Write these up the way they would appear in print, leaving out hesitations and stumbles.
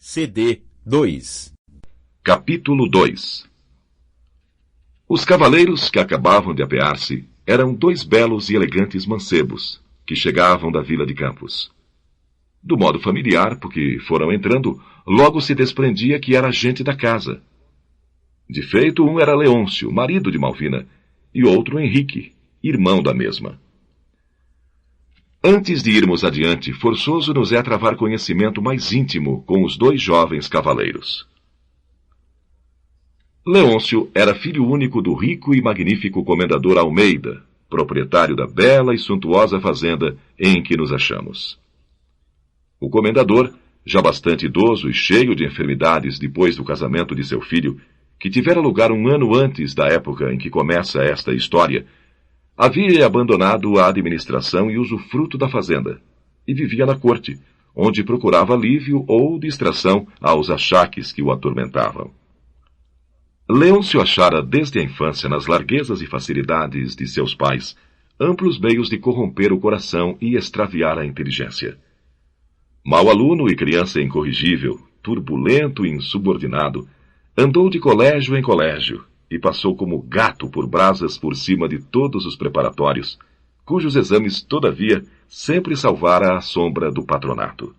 CD 2. Capítulo 2. Os cavaleiros que acabavam de apear-se eram dois belos e elegantes mancebos, que chegavam da vila de Campos. Do modo familiar, porque foram entrando, logo se desprendia que era gente da casa. De feito, um era Leôncio, marido de Malvina, e outro Henrique, irmão da mesma. Antes de irmos adiante, forçoso nos é travar conhecimento mais íntimo com os dois jovens cavaleiros. Leôncio era filho único do rico e magnífico comendador Almeida, proprietário da bela e suntuosa fazenda em que nos achamos. O comendador, já bastante idoso e cheio de enfermidades depois do casamento de seu filho, que tivera lugar um ano antes da época em que começa esta história, havia abandonado a administração e usufruto da fazenda, e vivia na corte, onde procurava alívio ou distração aos achaques que o atormentavam. Leôncio achara desde a infância, nas larguezas e facilidades de seus pais, amplos meios de corromper o coração e extraviar a inteligência. Mau aluno e criança incorrigível, turbulento e insubordinado, andou de colégio em colégio, e passou como gato por brasas por cima de todos os preparatórios, cujos exames, todavia, sempre salvara a sombra do patronato.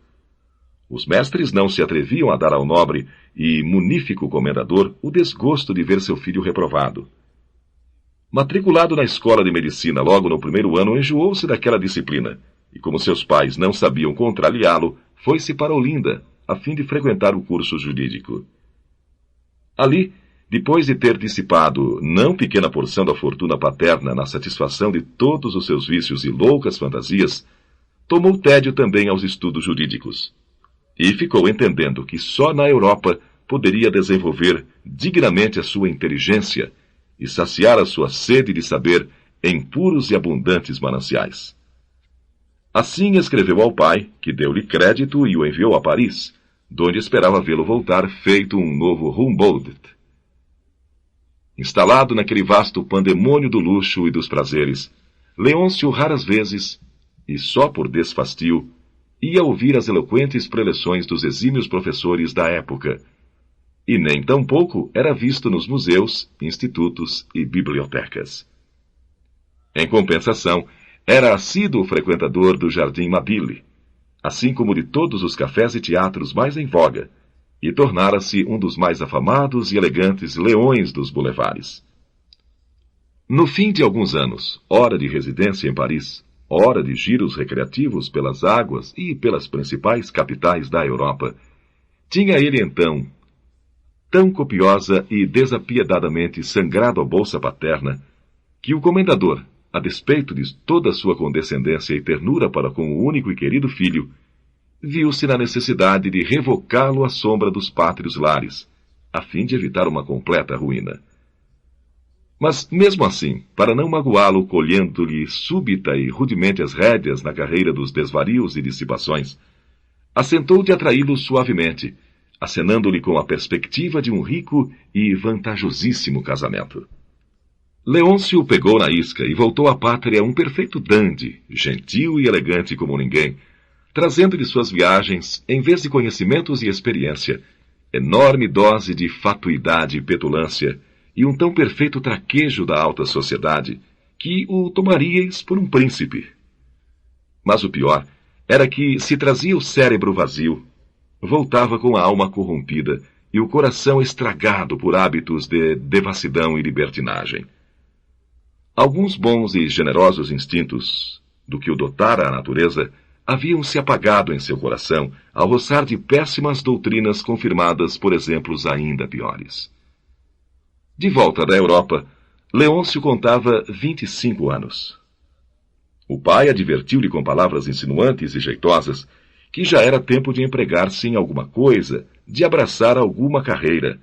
Os mestres não se atreviam a dar ao nobre e munífico comendador o desgosto de ver seu filho reprovado. Matriculado na escola de medicina logo no primeiro ano, enjoou-se daquela disciplina, e como seus pais não sabiam contrariá-lo, foi-se para Olinda, a fim de frequentar o curso jurídico. Ali, depois de ter dissipado não pequena porção da fortuna paterna na satisfação de todos os seus vícios e loucas fantasias, tomou tédio também aos estudos jurídicos. E ficou entendendo que só na Europa poderia desenvolver dignamente a sua inteligência e saciar a sua sede de saber em puros e abundantes mananciais. Assim escreveu ao pai, que deu-lhe crédito e o enviou a Paris, donde esperava vê-lo voltar feito um novo Humboldt. Instalado naquele vasto pandemônio do luxo e dos prazeres, Leôncio raras vezes, e só por desfastio, ia ouvir as eloquentes preleções dos exímios professores da época, e nem tampouco era visto nos museus, institutos e bibliotecas. Em compensação, era assíduo frequentador do Jardim Mabile, assim como de todos os cafés e teatros mais em voga, e tornara-se um dos mais afamados e elegantes leões dos boulevares. No fim de alguns anos, hora de residência em Paris, hora de giros recreativos pelas águas e pelas principais capitais da Europa, tinha ele então tão copiosa e desapiedadamente sangrado a bolsa paterna, que o comendador, a despeito de toda a sua condescendência e ternura para com o único e querido filho, viu-se na necessidade de revocá-lo à sombra dos pátrios lares, a fim de evitar uma completa ruína. Mas, mesmo assim, para não magoá-lo colhendo-lhe súbita e rudemente as rédeas na carreira dos desvarios e dissipações, assentou de atraí-lo suavemente, acenando-lhe com a perspectiva de um rico e vantajosíssimo casamento. Leôncio pegou na isca e voltou à pátria um perfeito dandy, gentil e elegante como ninguém, trazendo de suas viagens, em vez de conhecimentos e experiência, enorme dose de fatuidade e petulância, e um tão perfeito traquejo da alta sociedade, que o tomaríeis por um príncipe. Mas o pior era que, se trazia o cérebro vazio, voltava com a alma corrompida e o coração estragado por hábitos de devassidão e libertinagem. Alguns bons e generosos instintos, do que o dotara a natureza, haviam se apagado em seu coração ao roçar de péssimas doutrinas confirmadas por exemplos ainda piores. De volta da Europa, Leôncio contava 25 anos. O pai advertiu-lhe com palavras insinuantes e jeitosas que já era tempo de empregar-se em alguma coisa, de abraçar alguma carreira,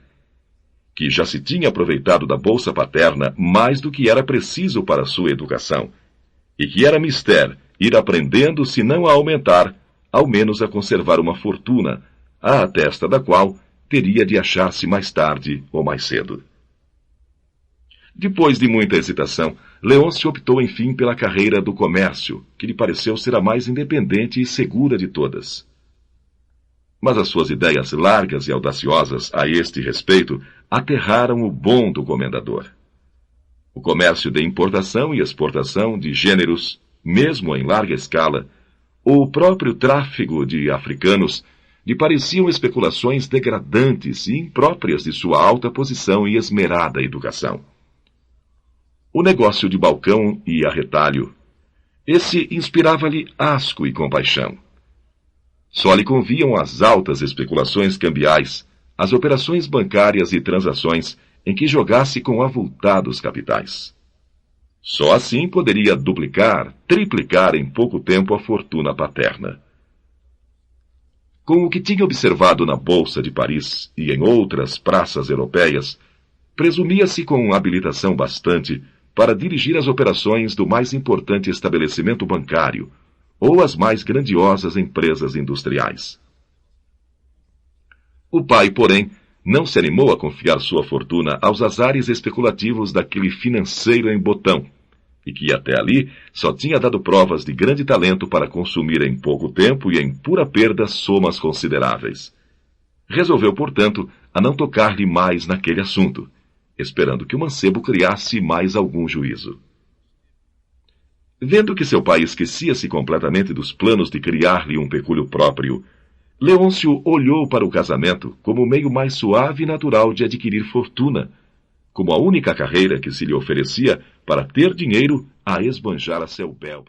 que já se tinha aproveitado da bolsa paterna mais do que era preciso para sua educação, e que era mister ir aprendendo, se não a aumentar, ao menos a conservar uma fortuna, à testa da qual teria de achar-se mais tarde ou mais cedo. Depois de muita hesitação, Leôncio optou enfim pela carreira do comércio, que lhe pareceu ser a mais independente e segura de todas. Mas as suas ideias largas e audaciosas a este respeito aterraram o bom do comendador. O comércio de importação e exportação de gêneros, mesmo em larga escala, ou o próprio tráfego de africanos, lhe pareciam especulações degradantes e impróprias de sua alta posição e esmerada educação. O negócio de balcão e arretalho, esse inspirava-lhe asco e compaixão. Só lhe conviam as altas especulações cambiais, as operações bancárias e transações em que jogasse com avultados capitais. Só assim poderia duplicar, triplicar em pouco tempo a fortuna paterna. Com o que tinha observado na Bolsa de Paris e em outras praças europeias, presumia-se com habilitação bastante para dirigir as operações do mais importante estabelecimento bancário ou as mais grandiosas empresas industriais. O pai, porém, não se animou a confiar sua fortuna aos azares especulativos daquele financeiro em botão, e que até ali só tinha dado provas de grande talento para consumir em pouco tempo e em pura perda somas consideráveis. Resolveu, portanto, a não tocar-lhe mais naquele assunto, esperando que o mancebo criasse mais algum juízo. Vendo que seu pai esquecia-se completamente dos planos de criar-lhe um pecúlio próprio, Leôncio olhou para o casamento como o meio mais suave e natural de adquirir fortuna, como a única carreira que se lhe oferecia para ter dinheiro a esbanjar a seu bel.